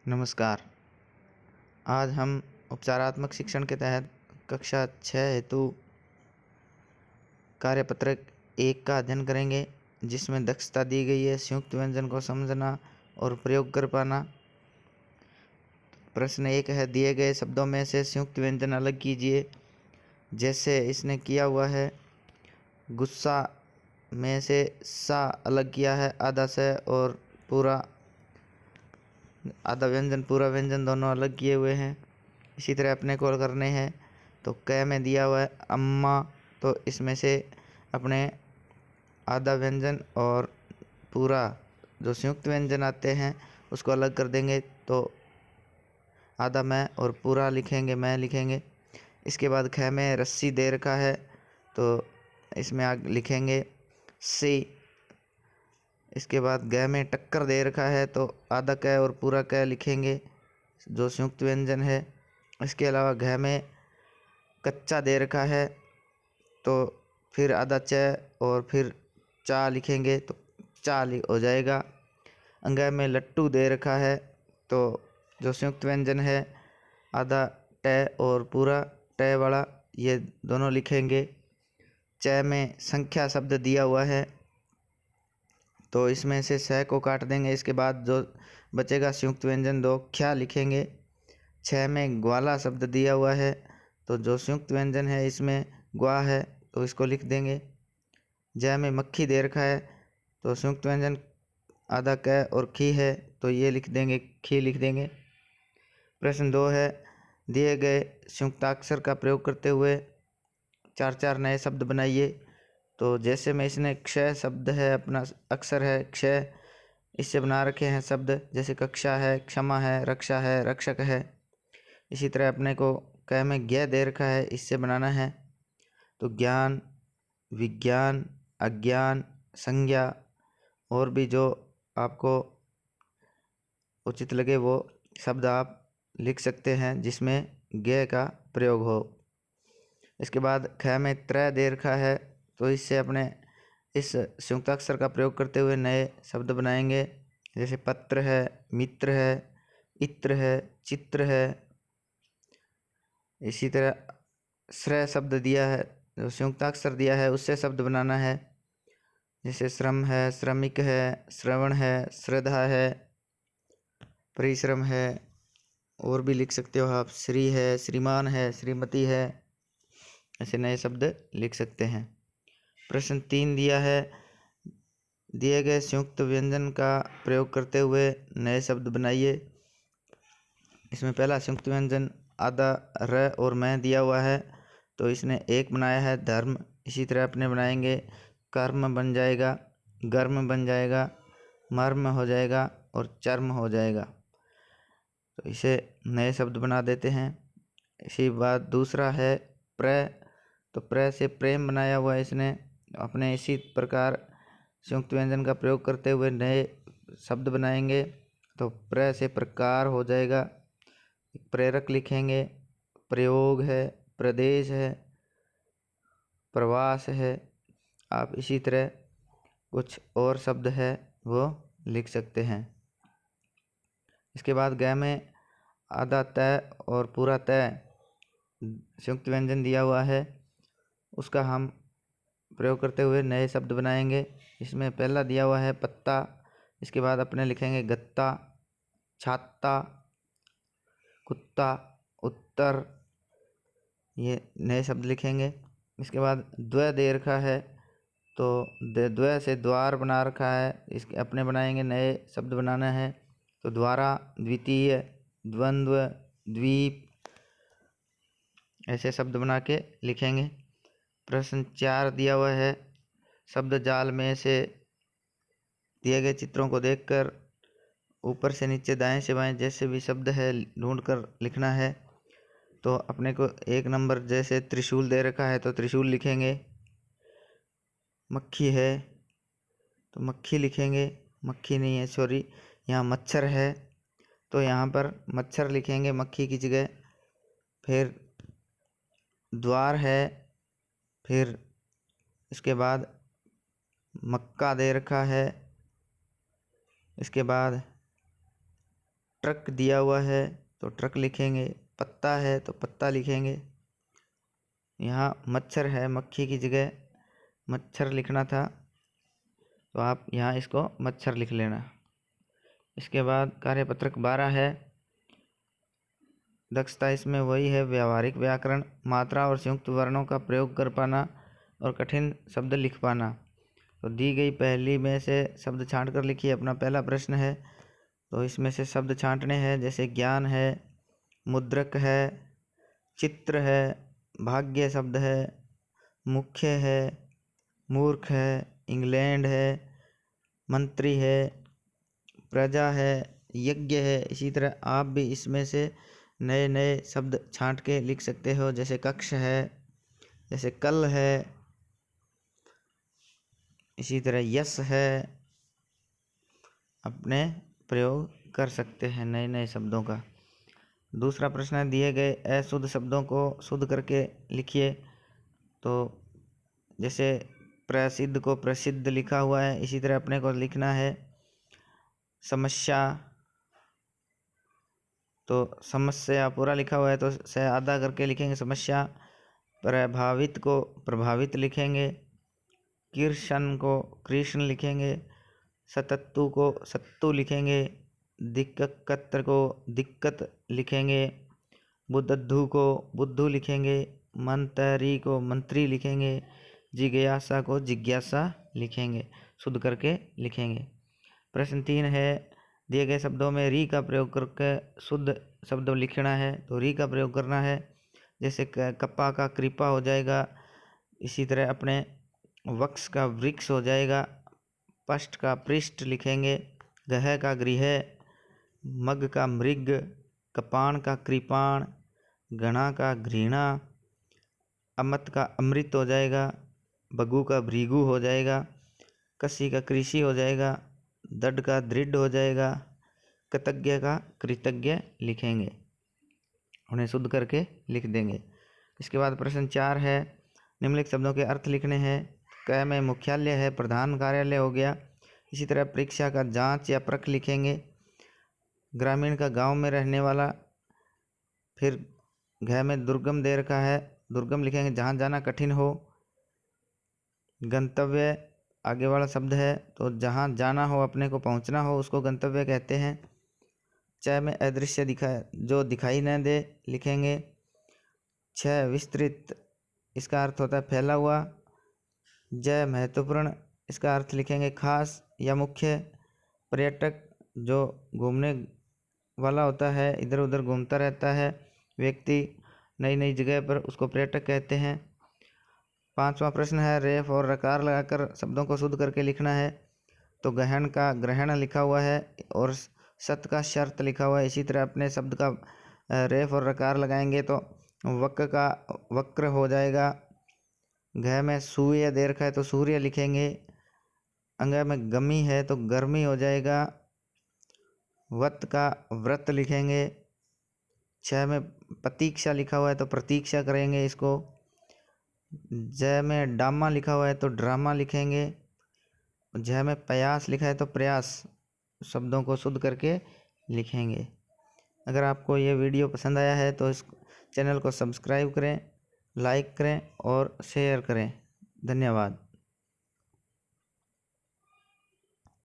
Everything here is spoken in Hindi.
नमस्कार। आज हम उपचारात्मक शिक्षण के तहत कक्षा 6 हेतु कार्यपत्रक 1 का अध्ययन करेंगे, जिसमें दक्षता दी गई है संयुक्त व्यंजन को समझना और प्रयोग कर पाना। प्रश्न 1 है, दिए गए शब्दों में से संयुक्त व्यंजन अलग कीजिए। जैसे इसने किया हुआ है, गुस्सा में से सा अलग किया है, आधा से और पूरा आधा व्यंजन पूरा व्यंजन दोनों अलग किए हुए हैं। इसी तरह अपने को करने हैं तो क में दिया हुआ है अम्मा, तो इसमें से अपने आधा व्यंजन और पूरा जो संयुक्त व्यंजन आते हैं उसको अलग कर देंगे, तो आधा मैं और पूरा लिखेंगे, मैं लिखेंगे। इसके बाद ख में रस्सी दे रखा है तो इसमें आगे लिखेंगे सी। इसके बाद ग में टक्कर दे रखा है तो आधा क और पूरा क लिखेंगे जो संयुक्त व्यंजन है। इसके अलावा घ में कच्चा दे रखा है तो फिर आधा च और फिर चा लिखेंगे तो चा हो जाएगा। अंग में लट्टू दे रखा है तो जो संयुक्त व्यंजन है आधा ट और पूरा ट वाला, ये दोनों लिखेंगे। च में संख्या शब्द दिया हुआ है तो इसमें से स को काट देंगे। इसके बाद जो बचेगा संयुक्त व्यंजन दो ख्या लिखेंगे। 6 में ग्वाला शब्द दिया हुआ है तो जो संयुक्त व्यंजन है इसमें ग्वा है तो इसको लिख देंगे। ज में मक्खी दे रखा है तो संयुक्त व्यंजन आधा क और खी है तो ये लिख देंगे, खी लिख देंगे। प्रश्न 2 है, दिए गए संयुक्ताक्षर का प्रयोग करते हुए 4 नए शब्द बनाइए। तो जैसे में इसने क्षय शब्द है, अपना अक्षर है क्षय, इससे बना रखे हैं शब्द, जैसे कक्षा है, क्षमा है, रक्षा है, रक्षक है। इसी तरह अपने को क में ज्ञ दे रखा है, इससे बनाना है तो ज्ञान, विज्ञान, अज्ञान, संज्ञा और भी जो आपको उचित लगे वो शब्द आप लिख सकते हैं जिसमें ज्ञ का प्रयोग हो। इसके बाद ख में त्र दे रखा है तो इससे अपने इस संयुक्ताक्षर का प्रयोग करते हुए नए शब्द बनाएंगे, जैसे पत्र है, मित्र है, इत्र है, चित्र है। इसी तरह श्रय शब्द दिया है, जो संयुक्ताक्षर दिया है उससे शब्द बनाना है, जैसे श्रम है, श्रमिक है, श्रवण है, श्रद्धा है, परिश्रम है। और भी लिख सकते हो आप, श्री है, श्रीमान है, श्रीमती है, ऐसे नए शब्द लिख सकते हैं। प्रश्न 3 दिया है, दिए गए संयुक्त व्यंजन का प्रयोग करते हुए नए शब्द बनाइए। इसमें पहला संयुक्त व्यंजन आधा र और मैं दिया हुआ है तो इसने एक बनाया है धर्म। इसी तरह अपने बनाएंगे, कर्म बन जाएगा, गर्म बन जाएगा, मर्म हो जाएगा और चर्म हो जाएगा। तो इसे नए शब्द बना देते हैं। इसी बात दूसरा है प्र, तो प्र से प्रेम बनाया हुआ है इसने। अपने इसी प्रकार संयुक्त व्यंजन का प्रयोग करते हुए नए शब्द बनाएंगे तो प्र से प्रकार हो जाएगा, प्रेरक लिखेंगे, प्रयोग है, प्रदेश है, प्रवास है। आप इसी तरह कुछ और शब्द है वो लिख सकते हैं। इसके बाद ग में आधा तय और पूरा तय संयुक्त व्यंजन दिया हुआ है, उसका हम प्रयोग करते हुए नए शब्द बनाएंगे। इसमें पहला दिया हुआ है पत्ता, इसके बाद अपने लिखेंगे गत्ता, छाता, कुत्ता, उत्तर, ये नए शब्द लिखेंगे। इसके बाद द्वय दे रखा है तो द्वय से द्वार बना रखा है, इसके अपने बनाएंगे, नए शब्द बनाना है तो द्वारा, द्वितीय, द्वंद्व, द्वीप, ऐसे शब्द बना के लिखेंगे। प्रश्न 4 दिया हुआ है, शब्द जाल में से दिए गए चित्रों को देखकर ऊपर से नीचे, दाएं से बाएं जैसे भी शब्द है ढूंढकर लिखना है। तो अपने को 1 नंबर जैसे त्रिशूल दे रखा है तो त्रिशूल लिखेंगे। मक्खी है तो मक्खी लिखेंगे, मक्खी नहीं है सॉरी, यहाँ मच्छर है तो यहाँ पर मच्छर लिखेंगे मक्खी की जगह। फिर द्वार है, फिर इसके बाद मक्का दे रखा है, इसके बाद ट्रक दिया हुआ है तो ट्रक लिखेंगे, पत्ता है तो पत्ता लिखेंगे। यहाँ मच्छर है, मक्खी की जगह मच्छर लिखना था तो आप यहाँ इसको मच्छर लिख लेना। इसके बाद कार्यपत्रक 12 है। दक्षता इसमें वही है, व्यावहारिक व्याकरण, मात्रा और संयुक्त वर्णों का प्रयोग कर पाना और कठिन शब्द लिख पाना। तो दी गई पहली में से शब्द छांट कर लिखिए। अपना पहला प्रश्न है तो इसमें से शब्द छांटने हैं, जैसे ज्ञान है, मुद्रक है, चित्र है, भाग्य शब्द है, मुख्य है, मूर्ख है, इंग्लैंड है, मंत्री है, प्रजा है, यज्ञ है। इसी तरह आप भी इसमें से नए नए शब्द छांट के लिख सकते हो, जैसे कक्ष है, जैसे कल है, इसी तरह यश है। अपने प्रयोग कर सकते हैं नए नए शब्दों का। दूसरा प्रश्न है, दिए गए अशुद्ध शब्दों को शुद्ध करके लिखिए। तो जैसे प्रसिद्ध को प्रसिद्ध लिखा हुआ है, इसी तरह अपने को लिखना है समस्या, तो समस्या पूरा लिखा हुआ है तो से आधा करके लिखेंगे समस्या। प्रभावित को प्रभावित लिखेंगे, कृष्ण को कृष्ण लिखेंगे, सतत्तु को सत्तु लिखेंगे, दिक्कत को दिक्कत लिखेंगे, बुद्धू को बुद्धू लिखेंगे, मंत्री को मंत्री लिखेंगे, जिज्ञासा को जिज्ञासा लिखेंगे, शुद्ध करके लिखेंगे। प्रश्न 3 है, दिए गए शब्दों में री का प्रयोग करके शुद्ध शब्द लिखना है। तो री का प्रयोग करना है, जैसे कप्पा का कृपा हो जाएगा, इसी तरह अपने वृक्ष का वृक्ष हो जाएगा, पष्ट का पृष्ठ लिखेंगे, गह का गृह, मग का मृग, कपाण का कृपाण, गणा का घृणा, अमत का अमृत हो जाएगा, भगु का भृगु हो जाएगा, कसी का कृषि हो जाएगा, दृढ़ का दृढ़ हो जाएगा, कृतज्ञ का कृतज्ञ लिखेंगे, उन्हें शुद्ध करके लिख देंगे। इसके बाद प्रश्न 4 है, निम्नलिखित शब्दों के अर्थ लिखने हैं। क में मुख्यालय है, प्रधान कार्यालय हो गया। इसी तरह परीक्षा का जांच या परख लिखेंगे। ग्रामीण का गांव में रहने वाला, फिर घ में दुर्गम दे रखा है, दुर्गम लिखेंगे जहाँ जाना कठिन हो। गंतव्य आगे वाला शब्द है, तो जहाँ जाना हो, अपने को पहुँचना हो, उसको गंतव्य कहते हैं। च में अदृश्य जो दिखाई न दे लिखेंगे। 6 विस्तृत, इसका अर्थ होता है फैला हुआ। जय महत्वपूर्ण, इसका अर्थ लिखेंगे खास या मुख्य। पर्यटक जो घूमने वाला होता है, इधर उधर घूमता रहता है व्यक्ति नई नई जगह पर, उसको पर्यटक कहते हैं। 5वां प्रश्न है, रेफ और रकार लगाकर शब्दों को शुद्ध करके लिखना है। तो गहन का ग्रहण लिखा हुआ है और सत का शर्त लिखा हुआ है। इसी तरह अपने शब्द का रेफ और रकार लगाएंगे तो वक्र का वक्र हो जाएगा। घ में सूर्य दे रखा है तो सूर्य लिखेंगे। अंग में गमी है तो गर्मी हो जाएगा। वत का व्रत लिखेंगे। 6 में प्रतीक्षा लिखा हुआ है तो प्रतीक्षा करेंगे इसको। ज में डामा लिखा हुआ है तो ड्रामा लिखेंगे। झ में प्रयास लिखा है तो प्रयास, शब्दों को शुद्ध करके लिखेंगे। अगर आपको ये वीडियो पसंद आया है तो इस चैनल को सब्सक्राइब करें, लाइक करें और शेयर करें। धन्यवाद।